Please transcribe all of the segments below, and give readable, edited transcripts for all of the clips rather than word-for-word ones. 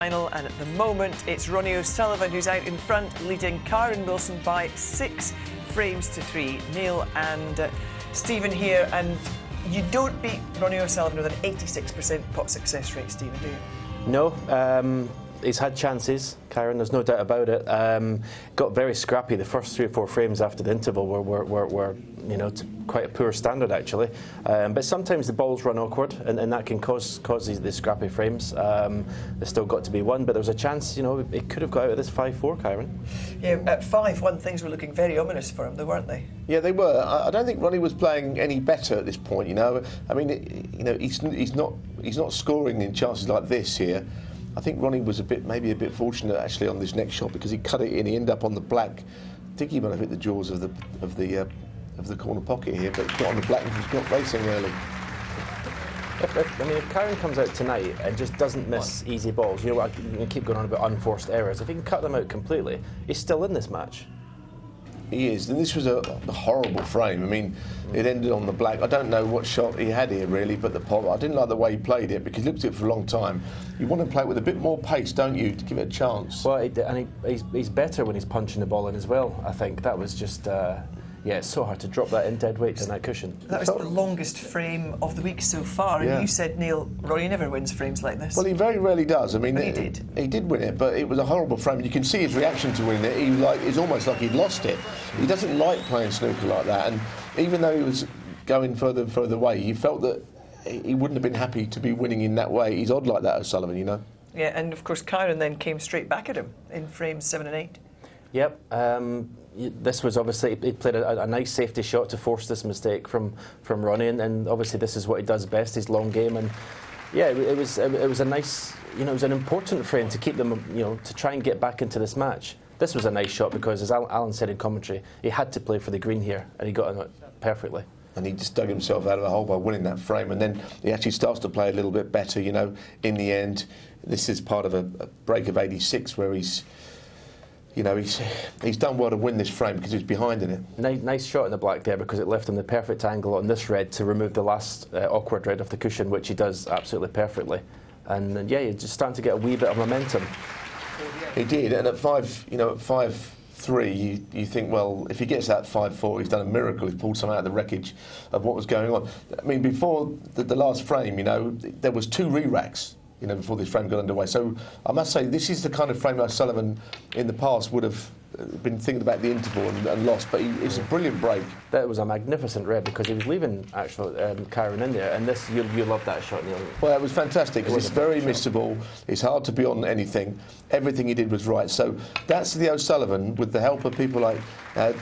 Final, and at the moment it's Ronnie O'Sullivan who's out in front, leading Kyren Wilson by 6 frames to 3. Neil and Stephen here, and you don't beat Ronnie O'Sullivan with an 86% pot success rate, Stephen, do you? No, he's had chances, Kyren, there's no doubt about it. Got very scrappy. The first 3 or 4 frames after the interval were you know, to quite a poor standard actually. But sometimes the balls run awkward, and that can cause these scrappy frames. There's still got to be one, but there was a chance, you know, it could have got out of this 5-4, Kyren. Yeah, at 5-1 things were looking very ominous for him, though, weren't they? Yeah, they were. I don't think Ronnie was playing any better at this point. You know, I mean, you know, he's not scoring in chances like this here. I think Ronnie was maybe a bit fortunate actually on this next shot, because he cut it in. He ended up on the black. I think he might have hit the jaws of the corner pocket here, but it's not on the black. He's got racing early. I mean, if Kyren comes out tonight and just doesn't miss easy balls, you know, I keep going on about unforced errors. If he can cut them out completely, he's still in this match. He is, and this was a horrible frame. I mean, it ended on the black. I don't know what shot he had here really, but the pot, I didn't like the way he played it, because he looked at it for a long time. You want to play it with a bit more pace, don't you, to give it a chance? Well, he's better when he's punching the ball in as well, I think. That was just, yeah, it's so hard to drop that in dead weight on that cushion. That was the longest frame of the week so far, and yeah. You said, Neil, Ronnie never wins frames like this. Well, he very rarely does. I mean, but he did. He did win it, but it was a horrible frame. You can see his reaction to winning it. It's almost like he'd lost it. He doesn't like playing snooker like that, and even though he was going further and further away, he felt that he wouldn't have been happy to be winning in that way. He's odd like that, O'Sullivan, you know. Yeah, and of course Kyren then came straight back at him in frames 7 and 8. Yep. This was obviously, he played a nice safety shot to force this mistake from Ronnie, and obviously this is what he does best, his long game. And yeah, it was a nice, you know, it was an important frame to keep them, you know, to try and get back into this match. This was a nice shot because, as Alan said in commentary, he had to play for the green here, and he got on it perfectly. And he just dug himself out of a hole by winning that frame, and then he actually starts to play a little bit better, you know, in the end. This is part of a break of 86 where he's, you know, he's done well to win this frame because he's behind in it. Nice shot in the black there, because it left him the perfect angle on this red to remove the last awkward red off the cushion, which he does absolutely perfectly. And yeah, you're just starting to get a wee bit of momentum. He did, and at 5-3, you think, well, if he gets that 5-4, he's done a miracle. He's pulled some out of the wreckage of what was going on. I mean, before the last frame, you know, there was 2 re-racks, you know, before this frame got underway. So I must say, this is the kind of frame O'Sullivan in the past would have been thinking about the interval and lost, but it's a brilliant break. That was a magnificent red, because he was leaving actually Kyren in there, and this, you love that shot, Neil. Well, it was fantastic, because it's very missable, it's hard to be on anything, everything he did was right. So that's the O'Sullivan, with the help of people like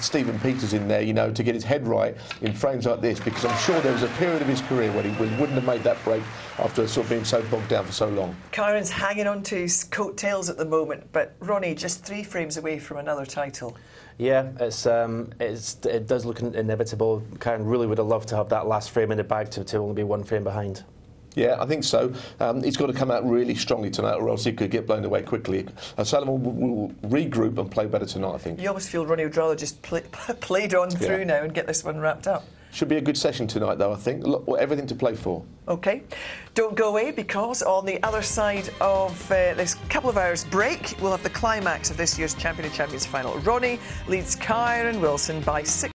Stephen Peters in there, you know, to get his head right in frames like this, because I'm sure there was a period of his career when he wouldn't have made that break after sort of being so bogged down for so long. Kyren's hanging on to his coattails at the moment, but Ronnie just 3 frames away from another title. Yeah, it does look inevitable. Kyren really would have loved to have that last frame in the bag to only be 1 frame behind. Yeah, I think so. He's got to come out really strongly tonight, or else he could get blown away quickly. O'Sullivan will regroup and play better tonight, I think. You almost feel Ronnie would rather just played on through now and get this one wrapped up. Should be a good session tonight, though, I think. Everything to play for. OK. Don't go away, because on the other side of this couple of hours break, we'll have the climax of this year's Champion of Champions final. Ronnie leads Kyren Wilson by 6.